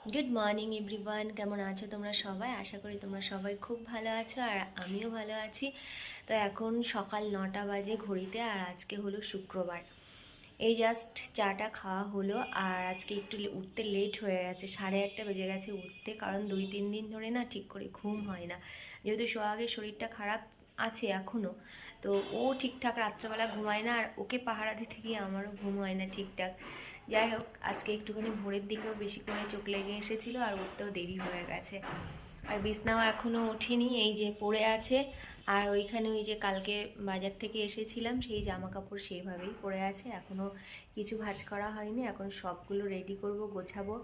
Good morning everyone, কেমন আছো তোমরা সবাই? আশা করি তোমরা সবাই খুব ভালো আছো আর আমিও ভালো আছি। তো এখন সকাল 9টা বাজে ঘড়িতে, আর আজকে হলো শুক্রবার। এই জাস্ট চাটা খাওয়া হলো, আর আজকে একটু উঠতে লেট হয়ে গেছে, 8:30 বেজে গেছে উঠতে, কারণ 2-3 দিন ধরে না ঠিক করে ঘুম হয় না। যেহেতু সোহাগের শরীরটা খারাপ আছে এখনও, তো ও ঠিকঠাক রাত্রেবেলা ঘুমায় না, আর ওকে পাহারা দিতে গিয়ে আমারও ঘুম হয় না ঠিকঠাক। যাই হোক, আজকে একটুখানি ভোরের দিকেও বেশি করে চোখ লেগে এসেছিলো, আর উঠতেও দেরি হয়ে গেছে। আর বিছনাও এখনও ওঠেনি, এই যে পড়ে আছে। আর ওইখানে ওই যে কালকে বাজার থেকে এসেছিলাম সেই জামা কাপড় সেইভাবেই পড়ে আছে, এখনও কিছু ভাঁজ করা হয়নি। এখন সবগুলো রেডি করব, গোছাবো।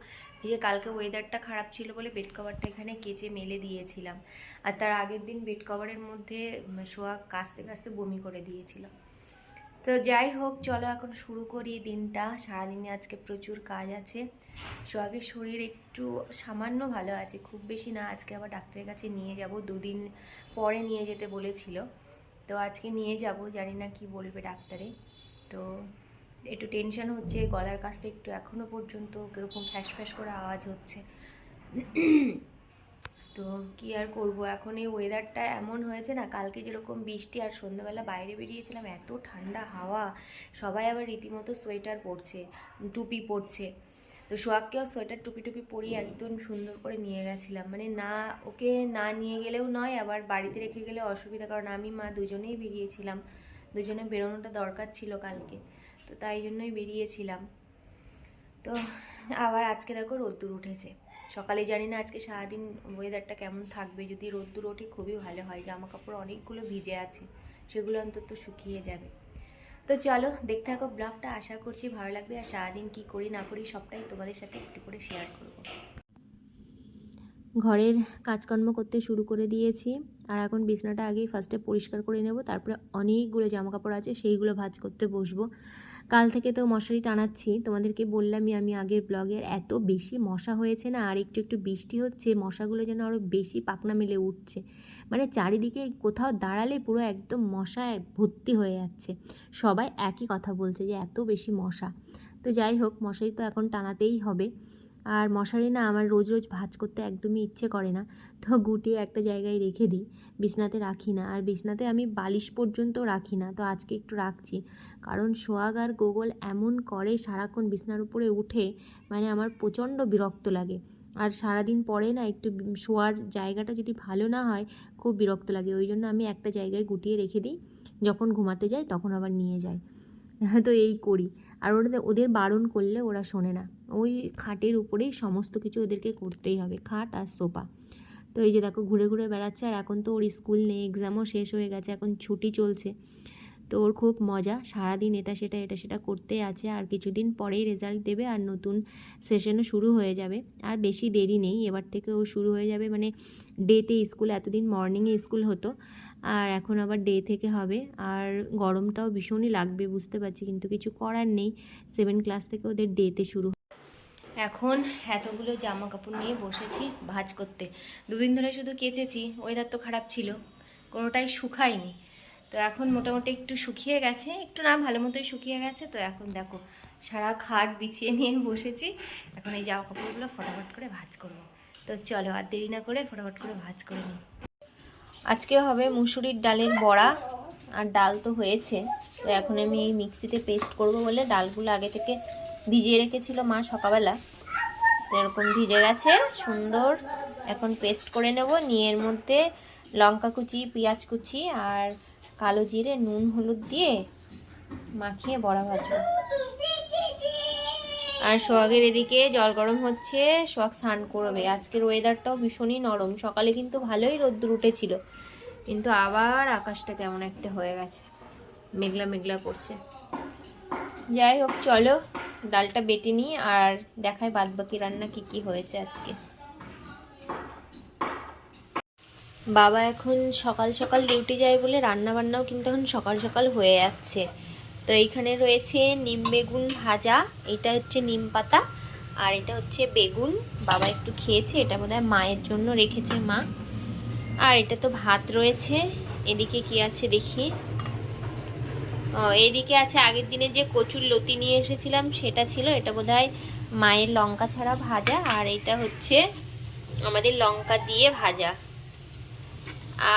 এই যে কালকে ওয়েদারটা খারাপ ছিল বলে বেড কভারটা এখানে কেচে মেলে দিয়েছিলাম, আর তার আগের দিন বেড কভারের মধ্যে সোহাগ কাচতে কাচতে বমি করে দিয়েছিল। তো যাই হোক, চলো এখন শুরু করি দিনটা। সারাদিনে আজকে প্রচুর কাজ আছে। সোহাগের শরীর একটু সামান্য ভালো আছে, খুব বেশি না। আজকে আবার ডাক্তারের কাছে নিয়ে যাব, 2 দিন পরে নিয়ে যেতে বলেছিল। তো আজকে নিয়ে যাব, জানি না কি বলবে ডাক্তারে। তো একটু টেনশন হচ্ছে, গলার কাছটা একটু এখনও পর্যন্ত কীরকম ফ্যাস ফ্যাস করে আওয়াজ হচ্ছে। তো কী আর করবো, এখন এই ওয়েদারটা এমন হয়েছে না, কালকে যেরকম বৃষ্টি, আর সন্ধ্যাবেলা বাইরে বেরিয়েছিলাম, এত ঠান্ডা হাওয়া, সবাই আবার রীতিমতো সোয়েটার পরছে, টুপি পরছে। তো সোহাগকেও সোয়েটার টুপি টুপি পরিয়ে একদম সুন্দর করে নিয়ে গেছিলাম, মানে না ওকে না নিয়ে গেলেও নয়, আবার বাড়িতে রেখে গেলে অসুবিধা, কারণ আমি মা দুজনেই বেরিয়েছিলাম, দুজনে বেরোনোটা দরকার ছিল কালকে, তো তাই জন্যই বেরিয়েছিলাম। তো আবার আজকে দেখো রোদ্দুর উঠেছে সকালে, জানি না আজকে সারাদিন ওয়েদারটা কেমন থাকবে। যদি রোদ্দুর ওঠে খুবই ভালো হয়, জামা কাপড় অনেকগুলো ভিজে আছে, সেগুলো অন্তত শুকিয়ে যাবে। তো চলো দেখতে থাকো ব্লগটা, আশা করছি ভালো লাগবে। আর সারাদিন কী করি না করি সবটাই তোমাদের সাথে একটু করে শেয়ার করবো। ঘরের কাজকর্ম করতে শুরু করে দিয়েছি, আর এখন বিছনাটা আগেই ফার্স্টে পরিষ্কার করে নেব, তারপরে অনেকগুলো জামাকাপড় আছে সেইগুলো ভাঁজ করতে বসবো। কাল থেকে তো মশারি টানাচ্ছি, তোমাদেরকে বললামই আমি আগের ব্লগের, এত বেশি মশা হয়েছে না, আর একটু একটু বৃষ্টি হচ্ছে, মশাগুলো যেন আরও বেশি পাখনা মেলে উঠছে, মানে চারিদিকে কোথাও দাঁড়ালে পুরো একদম মশায় ভর্তি হয়ে যাচ্ছে। সবাই একই কথা বলছে যে এত বেশি মশা। তো যাই হোক, মশারি তো এখন টানাতেই হবে। আর মশারি না আমার রোজ রোজ ভাঁজ করতে একদমই ইচ্ছে করে না, তো গুটিয়ে একটা জায়গায় রেখে দিই, বিছনাতে রাখি না। আর বিছনাতে আমি বালিশ পর্যন্ত রাখি না, তো আজকে একটু রাখছি, কারণ সোহাগ আর গোগল এমন করে সারাক্ষণ বিছনার উপরে উঠে, মানে আমার প্রচণ্ড বিরক্ত লাগে। আর সারাদিন পরে না একটু শোয়ার জায়গাটা যদি ভালো না হয় খুব বিরক্ত লাগে, ওই জন্য আমি একটা জায়গায় গুটিয়ে রেখে দিই, যখন ঘুমাতে যাই তখন আবার নিয়ে যাই। তো এই করি। আর ওদের বারণ করলে ওরা শোনে না, ওই খাটের উপরেই সমস্ত কিছু ওদেরকে করতেই হবে, খাট আর সোফা। তো এই যে দেখো ঘুরে ঘুরে বেড়াচ্ছে, আর এখন তো ওর স্কুল নেই, এক্সামও শেষ হয়ে গেছে, এখন ছুটি চলছে। তো ওর খুব মজা, সারাদিন এটা সেটা করতেই আছে। আর কিছুদিন পরেই রেজাল্ট দেবে, আর নতুন সেশনও শুরু হয়ে যাবে। আর বেশি দেরি নেই, এবার থেকে ও শুরু হয়ে যাবে, মানে ডেতে স্কুল, এতদিন মর্নিংয়ে স্কুল হতো, আর এখন আবার ডে থেকে হবে। আর গরমটাও ভীষণই লাগবে বুঝতে পারছি, কিন্তু কিছু করার নেই, 7 ক্লাস থেকে ওদের ডেতে শুরু। এখন এতগুলো জামা কাপড় নিয়ে বসেছি ভাঁজ করতে, 2 দিন ধরে শুধু কেচেছি, ওয়েদার তো খারাপ ছিল, কোনোটাই শুকায়নি। তো এখন মোটামুটি একটু শুকিয়ে গেছে, একটু না ভালো মতোই শুকিয়ে গেছে। তো এখন দেখো সারা খাট বিছিয়ে নিয়ে বসেছি, এখন এই জামা কাপড়গুলো ফটাফট করে ভাঁজ করবো। তো চলো আর দেরি না করে ফটাফট করে ভাঁজ করে নিই। আজকে হবে মুসুরির ডালের বড়া, আর ডাল তো হয়েছে। তো এখন আমি এই মিক্সিতে পেস্ট করব বলে ডালগুলো আগে থেকে ভিজিয়ে রেখেছিল মা সকালবেলা, তো এরকম ভিজে গেছে সুন্দর। এখন পেস্ট করে নেব, নিয়ে এর মধ্যে লঙ্কা কুচি, পেঁয়াজ কুচি আর কালো জিরে, নুন হলুদ দিয়ে মাখিয়ে বড়া ভাজবো। আর সোহাগের এদিকে জল গরম হচ্ছে, সোহাগ স্নান করবে। আজকের ওয়েদারটাও ভীষণই নরম, সকালে কিন্তু ভালোই রোদ্দুর উঠেছিল, কিন্তু আবার আকাশটা কেমন একটা হয়ে গেছে, মেঘলা মেঘলা করছে। যাই হোক চলো ডালটা বেটে নিই, আর দেখায় বাদবাকি রান্না কি কি হয়েছে আজকে। বাবা এখন সকাল সকাল ডিউটি যায় বলে রান্না বান্নাও কিন্তু এখন সকাল সকাল হয়ে যাচ্ছে। তো এইখানে রয়েছে নিম বেগুন ভাজা, এটা হচ্ছে নিম পাতা, আর এটা হচ্ছে বেগুন। বাবা একটু খেয়েছে, এটা বোধহয় মায়ের জন্য রেখেছে মা। আর এটা তো ভাত রয়েছে, এদিকে কি আছে দেখি। ও এইদিকে আছে আগের দিনে যে কচুর লতি নিয়ে এসেছিলাম সেটা ছিল, এটা বোধহয় মায়ের লঙ্কা ছাড়া ভাজা, আর এটা হচ্ছে আমাদের লঙ্কা দিয়ে ভাজা।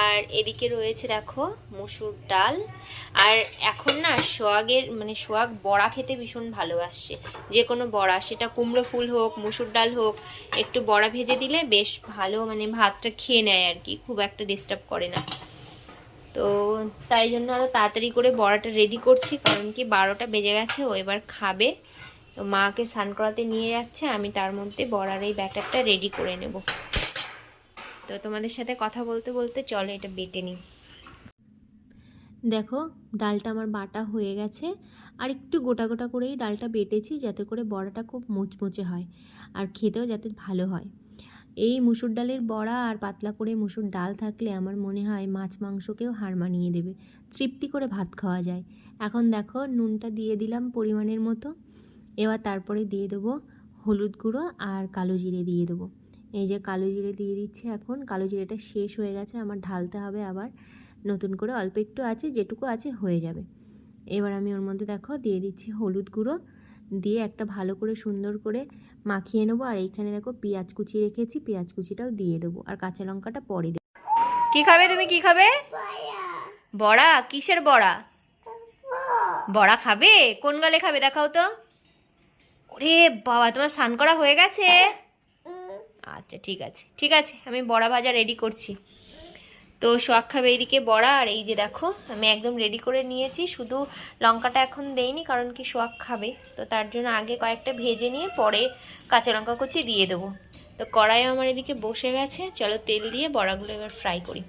আর এদিকে রয়েছে দেখো মসুর ডাল। আর এখন না সোয়াগের মানে সোয়াগ বড়া খেতে ভীষণ ভালোবাসছে, যে কোনো বড়া, সেটা কুমড়ো ফুল হোক মসুর ডাল হোক, একটু বড়া ভেজে দিলে বেশ ভালো মানে ভাতটা খেয়ে নেয় আর কি, খুব একটা ডিস্টার্ব করে না। তো তাই জন্য আরও তাড়াতাড়ি করে বড়াটা রেডি করছি, কারণ কি 12টা বেজে গেছে, ও এবার খাবে। তো মাকে স্নান করাতে নিয়ে যাচ্ছে, আমি তার মধ্যে বড়ার এই ব্যাটারটা রেডি করে নেব। তো তোমাদের সাথে কথা বলতে বলতে চলো এটা বেটে নিই। দেখো ডালটা আমার বাটা হয়ে গেছে, আর একটু গোটা গোটা করেই ডালটা বেটেছি, যাতে করে বড়াটা খুব মুচমুচে হয় আর খেতেও যাতে ভালো হয়। এই মুসুর ডালের বড়া আর পাতলা করে মুসুর ডাল থাকলে আমার মনে হয় মাছ মাংসকেও হার মানিয়ে দেবে, তৃপ্তি করে ভাত খাওয়া যায়। এখন দেখো নুনটা দিয়ে দিলাম পরিমাণের মতো, এবার তারপরে দিয়ে দেবো হলুদ গুঁড়ো আর কালো জিরে দিয়ে দেবো। এই যে কালো জিরে দিয়ে দিচ্ছে, এখন কালো জিরেটা শেষ হয়ে গেছে, আমার ঢালতে হবে আবার নতুন করে, অল্প একটু আছে, যেটুকু আছে হয়ে যাবে। এবার আমি ওর মধ্যে দেখো দিয়ে দিচ্ছি হলুদ গুঁড়ো, দিয়ে একটা ভালো করে সুন্দর করে মাখিয়ে নেবো। আর এইখানে দেখো পেঁয়াজ কুচি রেখেছি, পেঁয়াজ কুচিটাও দিয়ে দেবো, আর কাঁচা লঙ্কাটা পরে দেবো। কি খাবে তুমি, কি খাবে? বড়া? কিসের বড়া? বড়া খাবে? কোন গালে খাবে দেখাও তো। ওরে বাবা, তোমার স্নান করা হয়ে গেছে? আচ্ছা ঠিক আছে ঠিক আছে, আমি বড়া ভাজা রেডি করছি। তো সোয়াগ খাবে এইদিকে বড়া, আর এই যে দেখো আমি একদম রেডি করে নিয়েছি, শুধু লঙ্কাটা এখন দেইনি কারণ কি সোয়াগ খাবে, তো তার জন্য আগে কয়েকটা ভেজে নিয়ে পরে কাঁচা লঙ্কা কুচি দিয়ে দেবো। তো কড়াইও আমার এদিকে বসে গেছে, চলো তেল দিয়ে বড়াগুলো এবার ফ্রাই করি।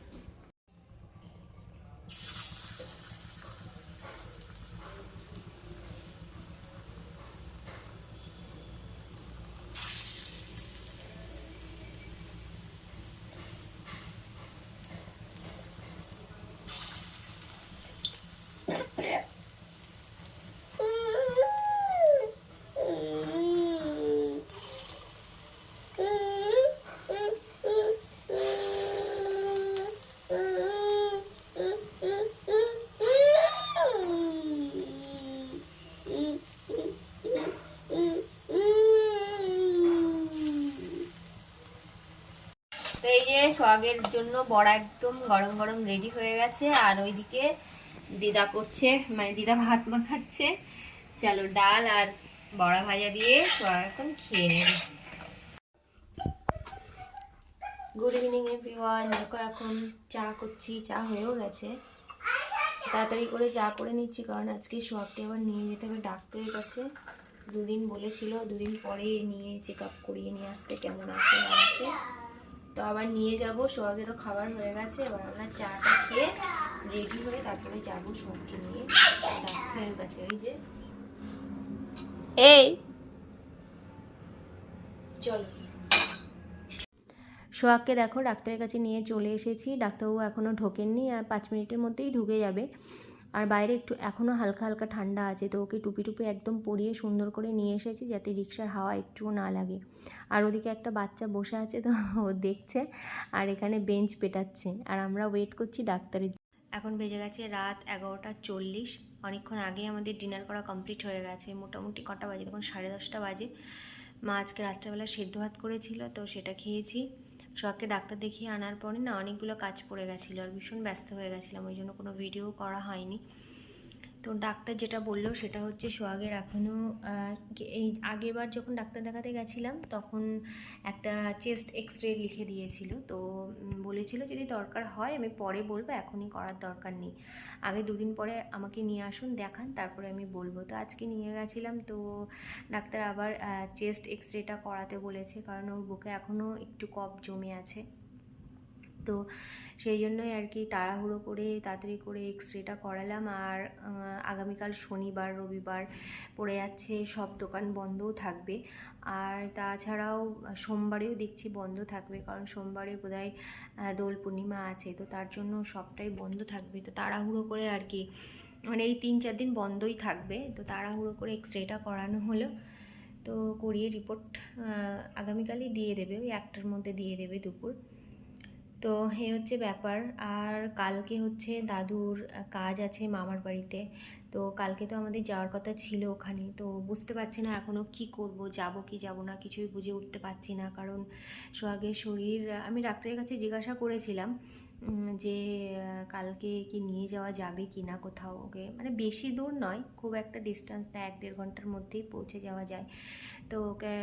তো এই যে সোয়াগের জন্য বড়া একদম গরম গরম রেডি হয়ে গেছে, আর ওইদিকে দিদা করছে মানে দিদা ভাত মাখাচ্ছে। চলো ডাল আর বড়া ভাজা দিয়ে সোয়াগ এখন খেয়ে নেবে। গুড ইভিনিং এভরিওয়ান, দেখো এখন চা করছি, চা হয়েও গেছে, তাড়াতাড়ি করে চা করে নিচ্ছি কারণ আজকে সোয়াগকে আবার নিয়ে যেতে হবে ডাক্তারের কাছে। দুদিন বলেছিল, দুদিন পরে নিয়ে চেক আপ করিয়ে নিয়ে আসতে কেমন আছে না আছে। তো আবার নিয়ে যাব, সোহাগেরও খাবার হয়ে গেছে, এবার আমরা চাটা খেয়ে রেডি হয়ে তারপরে যাবো সোহাগকে নিয়ে ডাক্তারের কাছে। ওই যে এই চলো, সোহাগকে দেখো ডাক্তারের কাছে নিয়ে চলে এসেছি, ডাক্তারবাবু এখনও ঢোকেননি, আর 5 মিনিটের মধ্যেই ঢুকে যাবে। আর বাইরে একটু এখনও হালকা হালকা ঠান্ডা আছে, তো ওকে টুপি টুপি একদম পরিয়ে সুন্দর করে নিয়ে এসেছি যাতে রিক্সার হাওয়া একটুও না লাগে। আর ওদিকে একটা বাচ্চা বসে আছে, তো ও দেখছে আর এখানে বেঞ্চ পেটাচ্ছে, আর আমরা ওয়েট করছি ডাক্তারের। এখন বেজে গেছে রাত 11:40, অনেকক্ষণ আগে আমাদের ডিনার করা কমপ্লিট হয়ে গেছে। মোটামুটি কটা বাজে, তখন 10:30 বাজে। মা আজকে রাত্রেবেলা সেদ্ধ ভাত করেছিল, তো সেটা খেয়েছি। সোহাগকে ডাক্তার দেখিয়ে আনার পরে না অনেকগুলো কাজ পড়ে গেছিলো, আর ভীষণ ব্যস্ত হয়ে গেছিলাম, ওই জন্য কোনো ভিডিও করা হয়নি। তো ডাক্তার যেটা বললো সেটা হচ্ছে সোহাগের এখনও এই আগেরবার যখন ডাক্তার দেখাতে গেছিলাম তখন একটা চেস্ট এক্স রে লিখে দিয়েছিল, তো বলেছিল যদি দরকার হয় আমি পরে বলবো, এখনই করার দরকার নেই, আগে 2 দিন পরে আমাকে নিয়ে আসুন দেখান, তারপরে আমি বলবো। তো আজকে নিয়ে গেছিলাম, তো ডাক্তার আবার চেস্ট এক্স রেটা করাতে বলেছে, কারণ ওর বুকে এখনও একটু কফ জমে আছে। তো সেই জন্যই আর কি তাড়াহুড়ো করে তাড়াতাড়ি করে এক্স রেটা করালাম। আর আগামীকাল শনিবার রবিবার পড়ে যাচ্ছে, সব দোকান বন্ধও থাকবে। আর তাছাড়াও সোমবারেও দেখছি বন্ধ থাকবে, কারণ সোমবারে বোধহয় দোল পূর্ণিমা আছে, তো তার জন্য সবটাই বন্ধ থাকবে। তো তাড়াহুড়ো করে আর কি মানে এই 3-4 দিন বন্ধই থাকবে, তো তাড়াহুড়ো করে এক্স রেটা করানো হলো। তো করিয়ে রিপোর্ট আগামীকালই দিয়ে দেবে, ওই 1টার মধ্যে দিয়ে দেবে দুপুর। তো এই হচ্ছে ব্যাপার। আর কালকে হচ্ছে দাদুর কাজ আছে মামার বাড়িতে, তো কালকে তো আমাদের যাওয়ার কথা ছিল ওখানে, তো বুঝতে পারছি না এখনও কি করব, যাব কি যাব না কিছুই বুঝে উঠতে পারছি না। কারণ সোহাগের শরীর, আমি ডাক্তারের কাছে জিজ্ঞাসা করেছিলাম যে কালকে কি নিয়ে যাওয়া যাবে কি না কোথাও ওকে, মানে বেশি দূর নয়, খুব একটা ডিস্টেন্স না, 1-1.5 ঘন্টার মধ্যেই পৌঁছে যাওয়া যায়। তো ওকে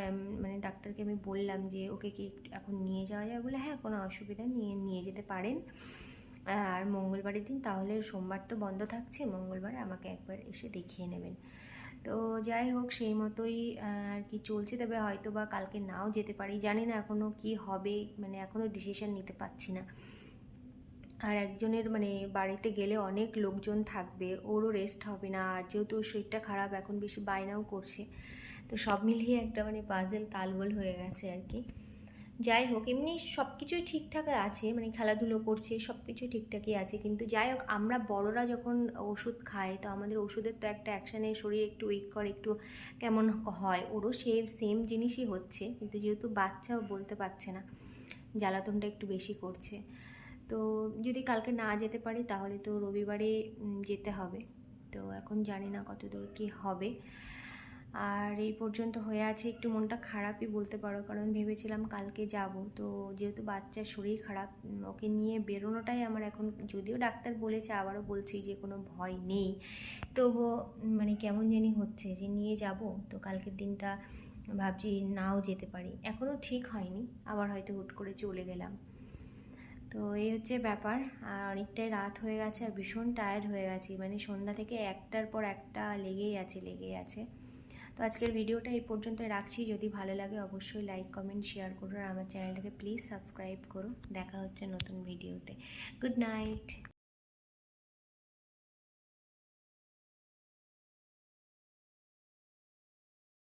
মানে ডাক্তারকে আমি বললাম যে ওকে কি এখন নিয়ে যাওয়া যায়, বলে হ্যাঁ কোনো অসুবিধা নিয়ে নিয়ে যেতে পারেন। আর মঙ্গলবারের দিন তাহলে, সোমবার তো বন্ধ থাকছে, মঙ্গলবারে আমাকে একবার এসে দেখিয়ে নেবেন। তো যাই হোক সেই মতোই আর কি চলছে। তবে হয়তো বা কালকে নাও যেতে পারি, জানি না এখনও কি হবে, মানে এখনও ডিসিশন নিতে পারছি না। আর একজনের মানে বাড়িতে গেলে অনেক লোকজন থাকবে, ওরও রেস্ট হবে না, আর যেহেতু ওর শরীরটা খারাপ এখন বেশি বায়নাও করছে, তো সব মিলিয়ে একটা মানে পাজেল তালগোল হয়ে গেছে আর কি। যাই হোক এমনি সব কিছুই ঠিকঠাক আছে, মানে খেলাধুলো করছে, সব কিছুই ঠিকঠাকই আছে, কিন্তু যাই হোক আমরা বড়রা যখন ওষুধ খাই তো আমাদের ওষুধের তো একটা অ্যাকশানে শরীর একটু উইক করে, একটু কেমন হয়, ওরও সেম জিনিসই হচ্ছে, কিন্তু যেহেতু বাচ্চাও বলতে পারছে না, জ্বালাতনটা একটু বেশি করছে। তো যদি কালকে না যেতে পারি তাহলে তো রবিবারে যেতে হবে। তো এখন জানি না কতদূর কী হবে। আর এই পর্যন্ত হয়ে আছে, একটু মনটা খারাপই বলতে পারো, কারণ ভেবেছিলাম কালকে যাব, তো যেহেতু বাচ্চার শরীর খারাপ ওকে নিয়ে বেরোনোটাই আমার এখন, যদিও ডাক্তার বলেছে, আবারও বলছি যে কোনো ভয় নেই, তবুও মানে কেমন জানি হচ্ছে যে নিয়ে যাব, তো কালকের দিনটা ভাবছি নাও যেতে পারি, এখনও ঠিক হয়নি, আবার হয়তো হুট করে চলে গেলাম। তো এই হচ্ছে ব্যাপার। আর অনেকটাই রাত হয়ে গেছে আর ভীষণ টায়ার্ড হয়ে গেছি, মানে সন্ধ্যা থেকে একটার পর একটা লেগেই আছে। তো আজকের ভিডিওটা এই পর্যন্ত রাখছি, যদি ভালো লাগে অবশ্যই লাইক কমেন্ট শেয়ার করো, আর আমার চ্যানেলটাকে প্লিজ সাবস্ক্রাইব করো। দেখা হচ্ছে নতুন ভিডিওতে। Good night.